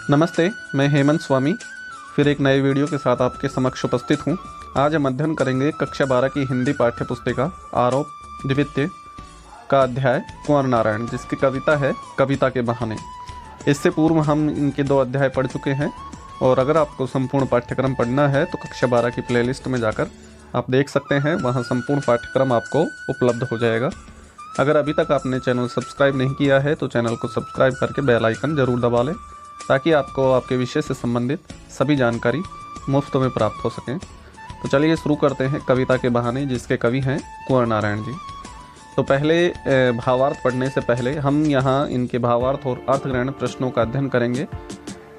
नमस्ते, मैं हेमंत स्वामी फिर एक नए वीडियो के साथ आपके समक्ष उपस्थित हूँ। आज हम अध्ययन करेंगे कक्षा 12 की हिंदी पाठ्य पुस्तिका आरोप द्वितीय का अध्याय कुंवर नारायण, जिसकी कविता है कविता के बहाने। इससे पूर्व हम इनके 2 अध्याय पढ़ चुके हैं और अगर आपको संपूर्ण पाठ्यक्रम पढ़ना है तो कक्षा 12 की प्लेलिस्ट में जाकर आप देख सकते हैं, वहाँ संपूर्ण पाठ्यक्रम आपको उपलब्ध हो जाएगा। अगर अभी तक आपने चैनल सब्सक्राइब नहीं किया है तो चैनल को सब्सक्राइब करके बेल आइकन ज़रूर दबा लें, ताकि आपको आपके विषय से संबंधित सभी जानकारी मुफ्त में प्राप्त हो सकें। तो चलिए शुरू करते हैं कविता के बहाने, जिसके कवि हैं कुंवर नारायण जी। तो पहले भावार्थ पढ़ने से पहले हम यहाँ इनके भावार्थ और अर्थग्रहण प्रश्नों का अध्ययन करेंगे।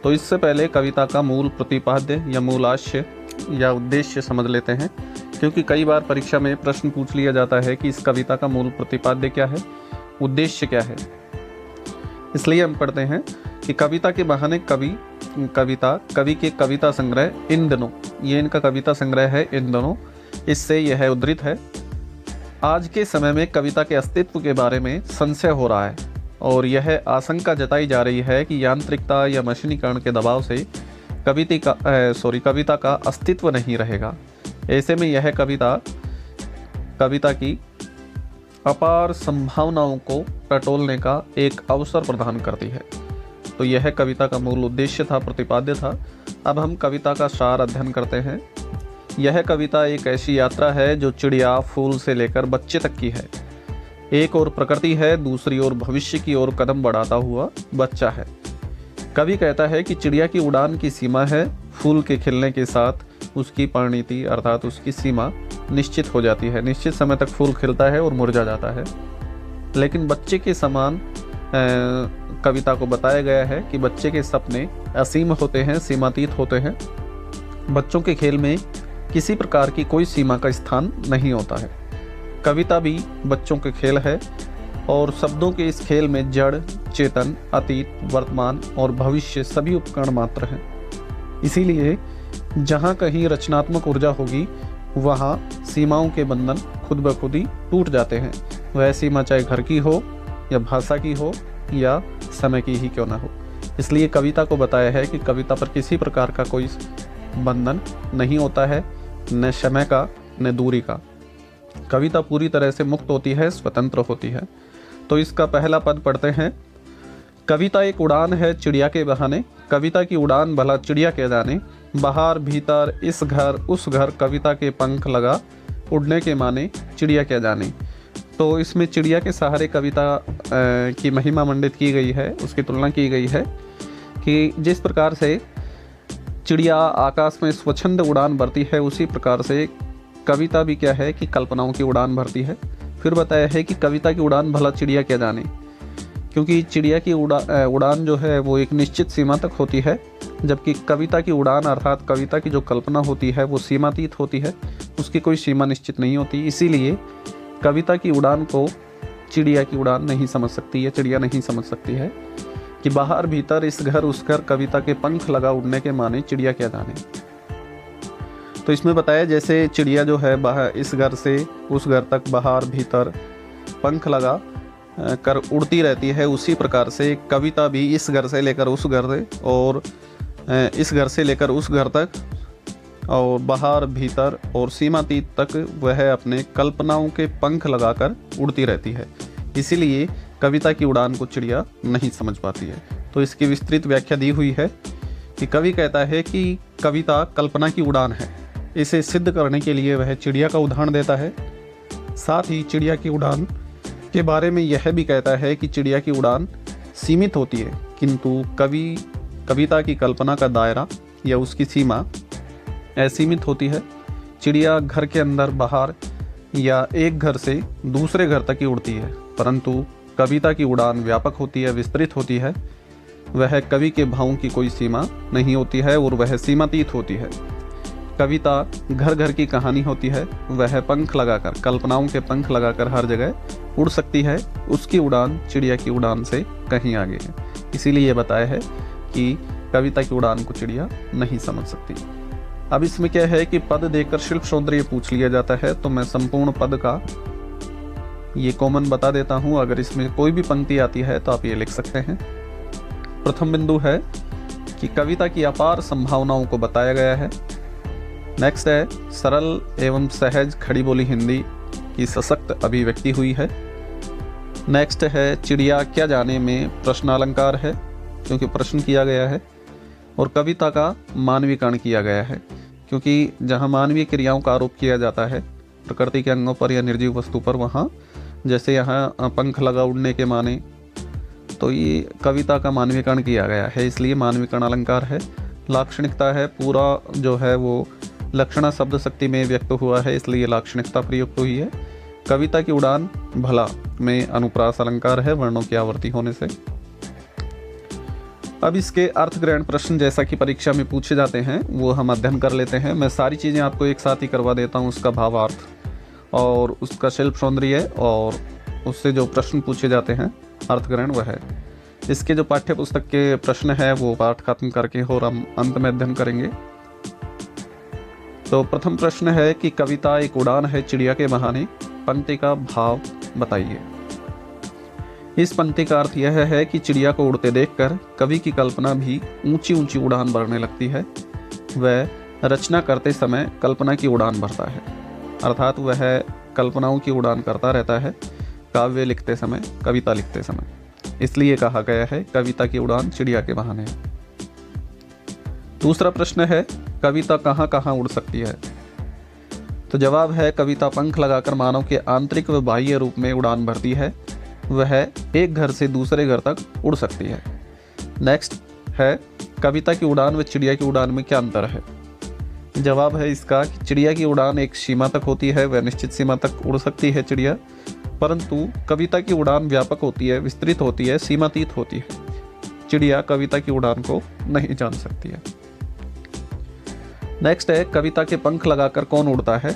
तो इससे पहले कविता का मूल प्रतिपाद्य या मूलाश्य या उद्देश्य समझ लेते हैं, क्योंकि कई बार परीक्षा में प्रश्न पूछ लिया जाता है कि इस कविता का मूल प्रतिपाद्य क्या है, उद्देश्य क्या है। इसलिए हम पढ़ते हैं कि कविता के बहाने कवि के कविता संग्रह इन दिनों, ये इनका कविता संग्रह है इन दिनों, इससे यह उद्धृत है। आज के समय में कविता के अस्तित्व के बारे में संशय हो रहा है और यह आशंका जताई जा रही है कि यांत्रिकता या मशीनीकरण के दबाव से कविता का अस्तित्व नहीं रहेगा। ऐसे में यह कविता की अपार संभावनाओं को टटोलने का एक अवसर प्रदान करती है। तो यह कविता का मूल उद्देश्य था, प्रतिपाद्य था। अब हम कविता का सार अध्ययन करते हैं। यह कविता एक ऐसी यात्रा है जो चिड़िया फूल से लेकर बच्चे तक की है। एक ओर प्रकृति है, दूसरी ओर भविष्य की ओर कदम बढ़ाता हुआ बच्चा है। कवि कहता है कि चिड़िया की उड़ान की सीमा है, फूल के खिलने के साथ उसकी परिणति अर्थात उसकी सीमा निश्चित हो जाती है। निश्चित समय तक फूल खिलता है और मुरझा जाता है। लेकिन बच्चे के समान कविता को बताया गया है कि बच्चे के सपने असीम होते हैं, सीमातीत होते हैं। बच्चों के खेल में किसी प्रकार की कोई सीमा का स्थान नहीं होता है। कविता भी बच्चों के खेल है और शब्दों के इस खेल में जड़, चेतन, अतीत, वर्तमान और भविष्य सभी उपकरण मात्र हैं। इसीलिए जहाँ कहीं रचनात्मक ऊर्जा होगी वहाँ सीमाओं के बंधन खुद ब खुद ही टूट जाते हैं। वह सीमा चाहे घर की हो या भाषा की हो या समय की ही क्यों ना हो। इसलिए कविता को बताया है कि कविता पर किसी प्रकार का कोई बंधन नहीं होता है, न समय का न दूरी का। कविता पूरी तरह से मुक्त होती है, स्वतंत्र होती है। तो इसका पहला पद पढ़ते हैं। कविता एक उड़ान है चिड़िया के बहाने, कविता की उड़ान भला चिड़िया के जाने। बाहर भीतर इस घर उस घर, कविता के पंख लगा उड़ने के माने, चिड़िया क्या जाने। तो इसमें चिड़िया के सहारे कविता की महिमा मंडित की गई है, उसकी तुलना की गई है कि जिस प्रकार से चिड़िया आकाश में स्वच्छंद उड़ान भरती है, उसी प्रकार से कविता भी क्या है कि कल्पनाओं की उड़ान भरती है। फिर बताया है कि कविता की उड़ान भला चिड़िया क्या जाने, क्योंकि चिड़िया की उड़ान जो है वो एक निश्चित सीमा तक होती है, जबकि कविता की उड़ान अर्थात कविता की जो कल्पना होती है वो सीमातीत होती है, उसकी कोई सीमा निश्चित नहीं होती। इसीलिए कविता की उड़ान को चिड़िया की उड़ान नहीं समझ सकती है, चिड़िया नहीं समझ सकती है कि बाहर भीतर इस घर उस घर, कविता के पंख लगा उड़ने के माने, चिड़िया क्या जाने। तो इसमें बताया जैसे चिड़िया जो है बाहर इस घर से उस घर तक बाहर भीतर पंख लगा कर उड़ती रहती है, उसी प्रकार से कविता भी इस घर से लेकर उस घर से और इस घर से लेकर उस घर तक और बाहर भीतर और सीमातीत तक वह अपने कल्पनाओं के पंख लगाकर उड़ती रहती है। इसीलिए कविता की उड़ान को चिड़िया नहीं समझ पाती है। तो इसकी विस्तृत व्याख्या दी हुई है कि कवि कहता है कि कविता कल्पना की उड़ान है। इसे सिद्ध करने के लिए वह चिड़िया का उदाहरण देता है। साथ ही चिड़िया की उड़ान के बारे में यह भी कहता है कि चिड़िया की उड़ान सीमित होती है, किंतु कविता की कल्पना का दायरा या उसकी सीमा असीमित होती है। चिड़िया घर के अंदर बाहर या एक घर से दूसरे घर तक ही उड़ती है, परंतु कविता की उड़ान व्यापक होती है, विस्तृत होती है। वह कवि के भावों की कोई सीमा नहीं होती है और वह सीमातीत होती है। कविता घर घर की कहानी होती है, वह पंख लगाकर, कल्पनाओं के पंख लगाकर हर जगह उड़ सकती है। उसकी उड़ान चिड़िया की उड़ान से कहीं आगे है। इसीलिए यह बताया है कि कविता की उड़ान को चिड़िया नहीं समझ सकती। अब इसमें क्या है कि पद देकर शिल्प सौंदर्य पूछ लिया जाता है, तो मैं संपूर्ण पद का ये कॉमन बता देता हूँ। अगर इसमें कोई भी पंक्ति आती है तो आप ये लिख सकते हैं। प्रथम बिंदु है कि कविता की अपार संभावनाओं को बताया गया है। नेक्स्ट है सरल एवं सहज खड़ी बोली हिंदी की सशक्त अभिव्यक्ति हुई है। नेक्स्ट है चिड़िया क्या जाने में प्रश्नालंकार है, क्योंकि प्रश्न किया गया है। और कविता का मानवीकरण किया गया है, क्योंकि जहाँ मानवीय क्रियाओं का आरोप किया जाता है प्रकृति के अंगों पर या निर्जीव वस्तु पर, वहाँ जैसे यहाँ पंख लगा उड़ने के माने, तो ये कविता का मानवीकरण किया गया है, इसलिए मानवीकरण अलंकार है। लाक्षणिकता है, पूरा जो है वो लक्षणा शब्द शक्ति में व्यक्त हुआ है, इसलिए लाक्षणिकता प्रयुक्त हुई है। कविता की उड़ान भला में अनुप्रास अलंकार है, वर्णों की आवर्ती होने से। अब इसके अर्थ ग्रहण प्रश्न जैसा कि परीक्षा में पूछे जाते हैं वो हम अध्ययन कर लेते हैं। मैं सारी चीज़ें आपको एक साथ ही करवा देता हूँ, उसका भावार्थ और उसका शिल्प सौंदर्य और उससे जो प्रश्न पूछे जाते हैं अर्थ ग्रहण वह है। इसके जो पाठ्य पुस्तक के प्रश्न है वो पाठ खत्म करके और हम अंत में अध्ययन करेंगे। तो प्रथम प्रश्न है कि कविता एक उड़ान है चिड़िया के बहाने, पंक्ति का भाव बताइए। इस पंक्ति का अर्थ यह है कि चिड़िया को उड़ते देखकर कवि की कल्पना भी ऊंची ऊंची उड़ान भरने लगती है। वह रचना करते समय कल्पना की उड़ान भरता है, अर्थात वह कल्पनाओं की उड़ान करता रहता है काव्य लिखते समय, कविता लिखते समय। इसलिए कहा गया है कविता की उड़ान चिड़िया के बहाने। दूसरा प्रश्न है कविता कहाँ कहाँ उड़ सकती है। तो जवाब है कविता पंख लगाकर मानव के आंतरिक व बाह्य रूप में उड़ान भरती है। वह एक घर से दूसरे घर तक उड़ सकती है। नेक्स्ट है कविता की उड़ान व चिड़िया की उड़ान में क्या अंतर है। जवाब है इसका कि चिड़िया की उड़ान एक सीमा तक होती है, वह निश्चित सीमा तक उड़ सकती है चिड़िया, परंतु कविता की उड़ान व्यापक होती है, विस्तृत होती है, सीमातीत होती है। चिड़िया कविता की उड़ान को नहीं जान सकती है। नेक्स्ट है कविता के पंख लगाकर कौन उड़ता है।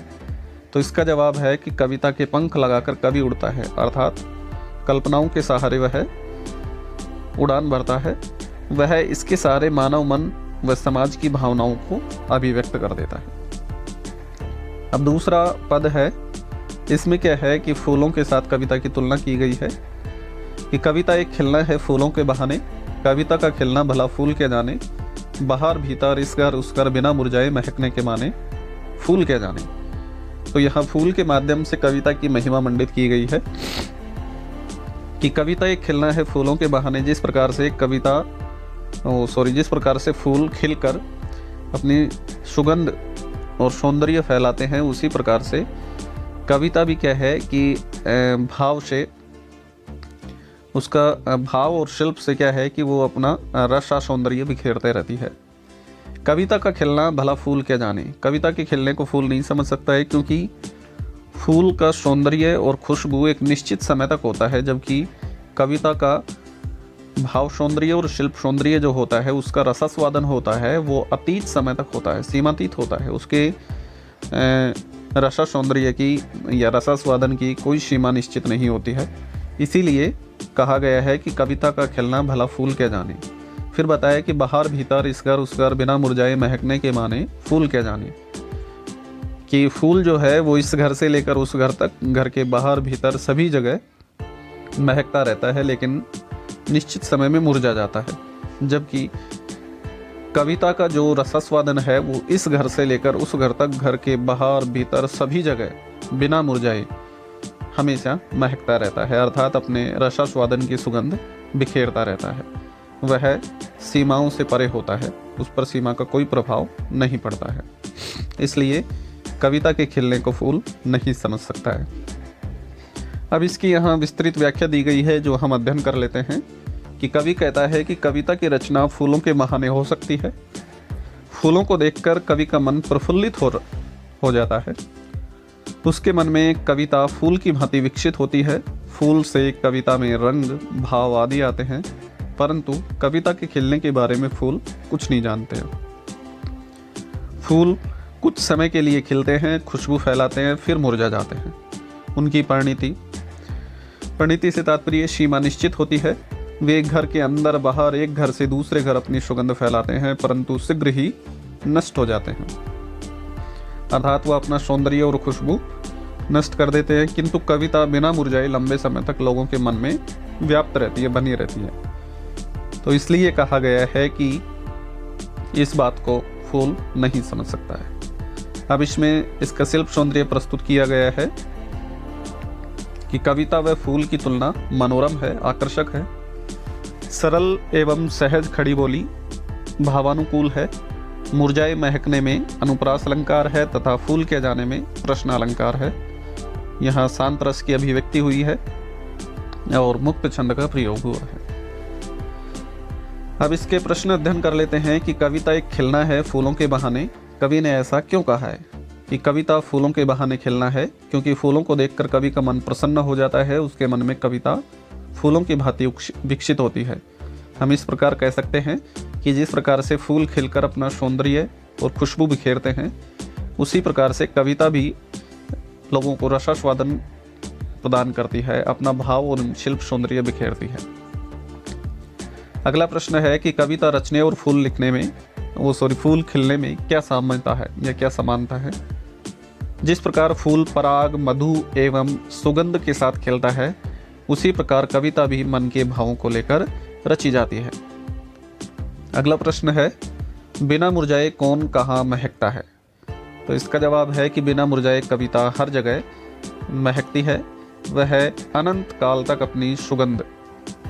तो इसका जवाब है कि कविता के पंख लगाकर कवि उड़ता है, अर्थात कल्पनाओं के सहारे वह उड़ान भरता है। वह इसके सहारे मानव मन व समाज की भावनाओं को अभिव्यक्त कर देता है। अब दूसरा पद है, इसमें क्या है कि फूलों के साथ कविता की तुलना की गई है कि कविता एक खिलना है फूलों के बहाने, कविता का खिलना भला फूल के जाने, बाहर भीतर इस घर उस घर बिना मुरझाए महकने के माने, फूल के जाने। तो यहाँ फूल के माध्यम से कविता की महिमा मंडित की गई है कि कविता एक खिलना है फूलों के बहाने। जिस प्रकार से फूल खिलकर अपनी सुगंध और सौंदर्य फैलाते हैं, उसी प्रकार से कविता भी क्या है कि भाव से, उसका भाव और शिल्प से क्या है कि वो अपना रसा सौंदर्य बिखेरते रहती है। कविता का खिलना भला फूल क्या जाने। कविता के खिलने को फूल नहीं समझ सकता है, क्योंकि फूल का सौंदर्य और खुशबू एक निश्चित समय तक होता है, जबकि कविता का भाव सौंदर्य और शिल्प सौंदर्य जो होता है उसका रसास्वादन होता है वो अतीत समय तक होता है, सीमातीत होता है। उसके रसा सौंदर्य की या रसास्वादन की कोई सीमा निश्चित नहीं होती है। इसीलिए कहा गया है कि कविता का खिलना भला फूल क्या जाने। फिर बताया कि बाहर भीतर इस घर उस घर बिना मुरझाए महकने के माने फूल क्या जाने, कि फूल जो है वो इस घर से लेकर उस घर तक, घर के बाहर भीतर सभी जगह महकता रहता है, लेकिन निश्चित समय में मुरझा जाता है। जबकि कविता का जो रसास्वादन है वो इस घर से लेकर उस घर तक, घर के बाहर भीतर सभी जगह बिना मुरझाए हमेशा महकता रहता है, अर्थात अपने रसास्वादन की सुगंध बिखेरता रहता है। वह सीमाओं से परे होता है, उस पर सीमा का कोई प्रभाव नहीं पड़ता है। इसलिए कविता के खिलने को फूल नहीं समझ सकता है। अब इसकी यहाँ विस्तृत व्याख्या दी गई है जो हम अध्ययन कर लेते हैं कि कवि कहता है कि कविता की रचना फूलों के बहाने हो सकती है। फूलों को देखकर कवि का मन प्रफुल्लित हो जाता है। उसके मन में कविता फूल की भांति विकसित होती है। फूल से कविता में रंग भाव आदि आते हैं, परंतु कविता के खिलने के बारे में फूल कुछ नहीं जानते हैं। फूल कुछ समय के लिए खिलते हैं, खुशबू फैलाते हैं, फिर मुरझा जाते हैं। उनकी परिणति से तात्पर्य सीमा निश्चित होती है। वे एक घर के अंदर बाहर, एक घर से दूसरे घर अपनी सुगंध फैलाते हैं, परंतु शीघ्र ही नष्ट हो जाते हैं, अर्थात वह अपना सौंदर्य और खुशबू नष्ट कर देते हैं। किंतु कविता बिना मुरझाए लंबे समय तक लोगों के मन में व्याप्त रहती है, बनी रहती है। तो इसलिए कहा गया है कि इस बात को फूल नहीं समझ सकता है। अब इसमें इसका शिल्प सौंदर्य प्रस्तुत किया गया है कि कविता व फूल की तुलना मनोरम है, आकर्षक है, सरल एवं सहज खड़ी बोली, भावानुकूल है, मुरझाए महकने में अनुप्रास अलंकार है तथा फूल के जाने में प्रश्न अलंकार है। यहाँ शांत रस की अभिव्यक्ति हुई है और मुक्त छंद का प्रयोग हुआ है। अब इसके प्रश्न अध्ययन कर लेते हैं कि कविता एक खिलना है फूलों के बहाने। कवि ने ऐसा क्यों कहा है कि कविता फूलों के बहाने खिलना है? क्योंकि फूलों को देखकर कवि का मन प्रसन्न हो जाता है, उसके मन में कविता फूलों की भांति विकसित होती है। हम इस प्रकार कह सकते हैं कि जिस प्रकार से फूल खिलकर अपना सौंदर्य और खुशबू बिखेरते हैं, उसी प्रकार से कविता भी लोगों को रसास्वादन प्रदान करती है, अपना भाव और शिल्प सौंदर्य बिखेरती है। अगला प्रश्न है कि कविता रचने और फूल खिलने में क्या साम्यता है या क्या समानता है? जिस प्रकार फूल पराग, मधु एवं सुगंध के साथ खिलता है, उसी प्रकार कविता भी मन के भावों को लेकर रची जाती है। अगला प्रश्न है, बिना मुरझाए कौन कहाँ महकता है? तो इसका जवाब है कि बिना मुरझाए कविता हर जगह महकती है। वह अनंत काल तक अपनी सुगंध,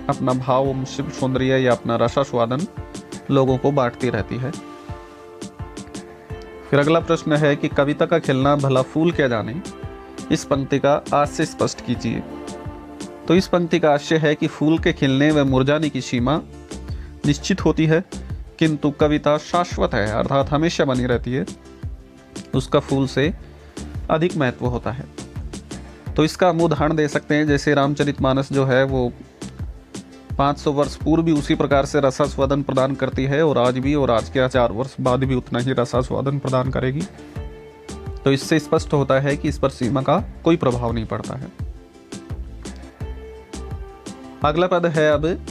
अपना भाव, शिल्प सौंदर्य या अपना रसास्वादन लोगों को बांटती रहती है। फिर अगला प्रश्न है कि कविता का खिलना भला फूल क्या जाने, इस पंक्ति का आशय स्पष्ट कीजिए। तो इस पंक्ति का आशय है कि फूल के खिलने व मुरझाने की सीमा निश्चित होती है, किंतु कविता शाश्वत है, अर्थात हमेशा बनी रहती है, उसका फूल से अधिक महत्व होता है। तो इसका हम उदाहरण दे सकते हैं, जैसे रामचरितमानस जो है वो 500 वर्ष पूर्व भी उसी प्रकार से रसास्वादन प्रदान करती है और आज भी, और आज के 1000 वर्ष बाद भी उतना ही रसास्वादन प्रदान करेगी। तो इससे स्पष्ट होता है कि इस पर सीमा का कोई प्रभाव नहीं पड़ता है। अगला पद है, अब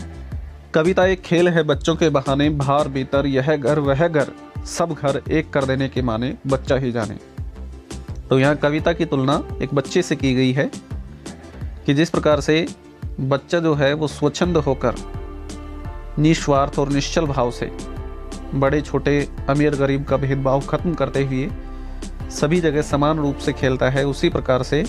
कविता एक खेल है बच्चों के बहाने, बाहर भीतर यह घर वह घर, सब घर एक कर देने के माने, बच्चा ही जाने। तो यहाँ कविता की तुलना एक बच्चे से की गई है कि जिस प्रकार से बच्चा जो है वो स्वच्छंद होकर निस्वार्थ और निश्चल भाव से बड़े छोटे, अमीर गरीब का भेदभाव खत्म करते हुए सभी जगह समान रूप से खेलता है, उसी प्रकार से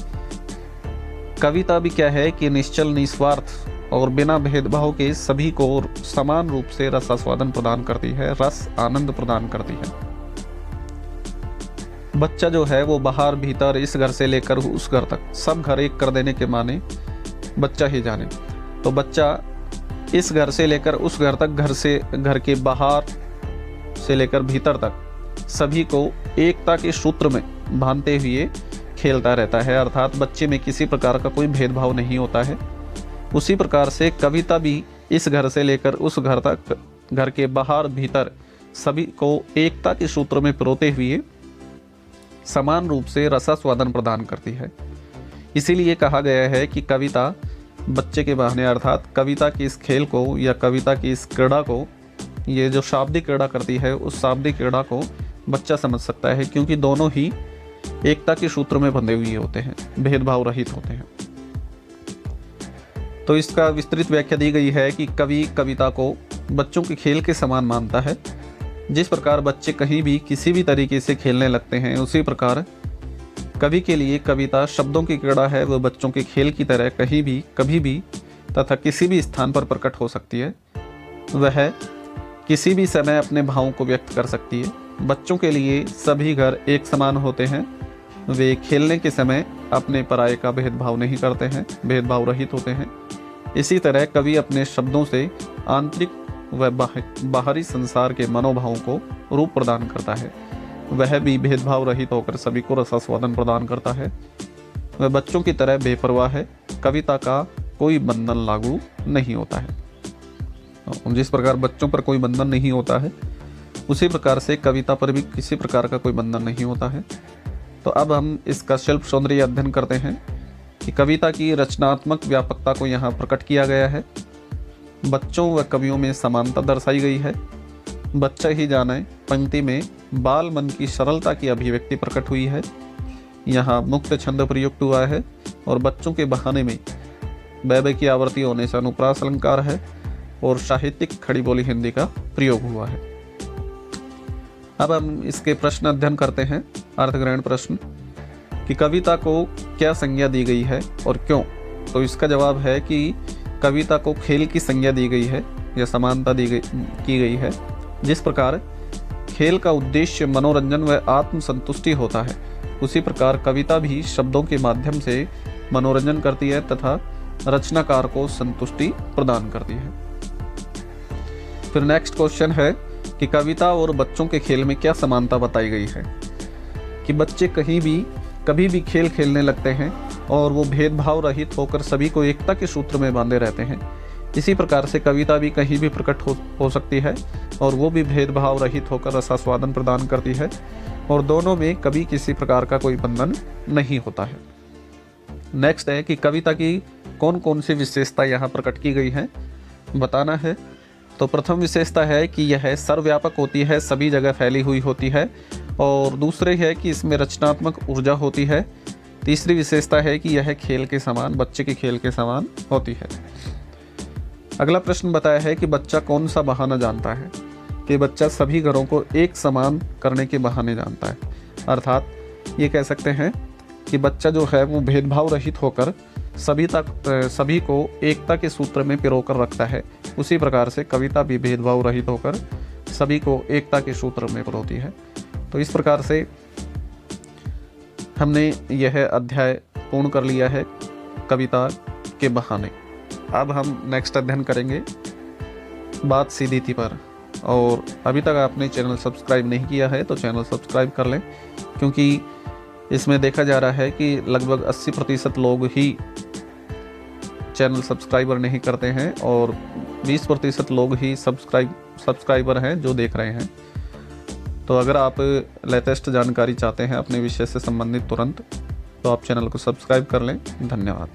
कविता भी क्या है कि निश्चल, निस्वार्थ और बिना भेदभाव के सभी को समान रूप से रसास्वादन प्रदान करती है, रस आनंद प्रदान करती है। बच्चा जो है वो बाहर भीतर, इस घर से लेकर उस घर तक, सब घर एक कर देने के माने बच्चा ही जाने। तो बच्चा इस घर से लेकर उस घर तक, घर के बाहर से लेकर भीतर तक सभी को एकता के सूत्र में बांधते हुए खेलता रहता है, अर्थात बच्चे में किसी प्रकार का कोई भेदभाव नहीं होता है। उसी प्रकार से कविता भी इस घर से लेकर उस घर तक, घर के बाहर भीतर सभी को एकता के सूत्र में पिरोते हुए समान रूप से रसास्वादन प्रदान करती है। इसीलिए कहा गया है कि कविता बच्चे के बहाने, अर्थात कविता की इस खेल को या कविता की इस क्रीड़ा को, ये जो शाब्दिक क्रीड़ा करती है, उस शाब्दिक क्रीड़ा को बच्चा समझ सकता है, क्योंकि दोनों ही एकता के सूत्र में बंधे हुए होते हैं, भेदभाव रहित होते हैं। तो इसका विस्तृत व्याख्या दी गई है कि कवि कविता को बच्चों के खेल के समान मानता है। जिस प्रकार बच्चे कहीं भी किसी भी तरीके से खेलने लगते हैं, उसी प्रकार कवि के लिए कविता शब्दों की क्रीड़ा है, वह बच्चों के खेल की तरह कहीं भी, कभी भी तथा किसी भी स्थान पर प्रकट हो सकती है। वह किसी भी समय अपने भावों को व्यक्त कर सकती है। बच्चों के लिए सभी घर एक समान होते हैं, वे खेलने के समय अपने पराये का भेदभाव नहीं करते हैं, भेदभाव रहित होते हैं। इसी तरह कवि अपने शब्दों से आंतरिक व बाहरी संसार के मनोभावों को रूप प्रदान करता है। वह भी भेदभाव रहित होकर सभी को रसास्वादन प्रदान करता है। वह बच्चों की तरह बेपरवाह है, कविता का कोई बंधन लागू नहीं होता है। जिस प्रकार बच्चों पर कोई बंधन नहीं होता है, उसी प्रकार से कविता पर भी किसी प्रकार का कोई बंधन नहीं होता है। तो अब हम इसका शिल्प सौंदर्य अध्ययन करते हैं कि कविता की रचनात्मक व्यापकता को यहाँ प्रकट किया गया है। बच्चों व कवियों में समानता दर्शाई गई है। बच्चा ही जाने पंक्ति में बाल मन की सरलता की अभिव्यक्ति प्रकट हुई है। यहाँ मुक्त छंद प्रयुक्त हुआ है और बच्चों के बहाने में बैबे की आवृत्ति होने से अनुप्रास अलंकार है और साहित्यिक खड़ी बोली हिंदी का प्रयोग हुआ है। अब हम इसके प्रश्न अध्ययन करते हैं। अर्थग्रहण प्रश्न कि कविता को क्या संज्ञा दी गई है और क्यों। तो इसका जवाब है कि कविता को खेल की संज्ञा दी गई है या समानता की गई है। जिस प्रकार खेल का उद्देश्य मनोरंजन व आत्मसंतुष्टि होता है, उसी प्रकार कविता भी शब्दों के माध्यम से मनोरंजन करती है तथा रचनाकार को संतुष्टि प्रदान करती है। फिर नेक्स्ट क्वेश्चन है कि कविता और बच्चों के खेल में क्या समानता बताई गई है। कि बच्चे कभी भी खेल खेलने लगते हैं और वो भेदभाव रहित होकर सभी को एकता के सूत्र में बांधे रहते हैं। इसी प्रकार से कविता भी कहीं भी प्रकट हो सकती है और वो भी भेदभाव रहित होकर रसास्वादन प्रदान करती है और दोनों में कभी किसी प्रकार का कोई बंधन नहीं होता है। नेक्स्ट है कि कविता की कौन कौन सी विशेषता यहाँ प्रकट की गई है, बताना है। तो प्रथम विशेषता है कि यह सर्वव्यापक होती है, सभी जगह फैली हुई होती है। और दूसरी है कि इसमें रचनात्मक ऊर्जा होती है। तीसरी विशेषता है कि यह खेल के समान, बच्चे के खेल के समान होती है। अगला प्रश्न बताया है कि बच्चा कौन सा बहाना जानता है। कि बच्चा सभी घरों को एक समान करने के बहाने जानता है। अर्थात ये कह सकते हैं कि बच्चा जो है वो भेदभाव रहित होकर सभी को एकता के सूत्र में पिरोकर रखता है। उसी प्रकार से कविता भी भेदभाव रहित होकर सभी को एकता के सूत्र में पिरोती है। तो इस प्रकार से हमने यह अध्याय पूर्ण कर लिया है कविता के बहाने। अब हम नेक्स्ट अध्ययन करेंगे बात सीधी थी पर। और अभी तक आपने चैनल सब्सक्राइब नहीं किया है तो चैनल सब्सक्राइब कर लें, क्योंकि इसमें देखा जा रहा है कि लगभग 80% लोग ही चैनल सब्सक्राइबर नहीं करते हैं और 20% लोग ही सब्सक्राइबर हैं जो देख रहे हैं। तो अगर आप लेटेस्ट जानकारी चाहते हैं अपने विषय से संबंधित तुरंत, तो आप चैनल को सब्सक्राइब कर लें। धन्यवाद।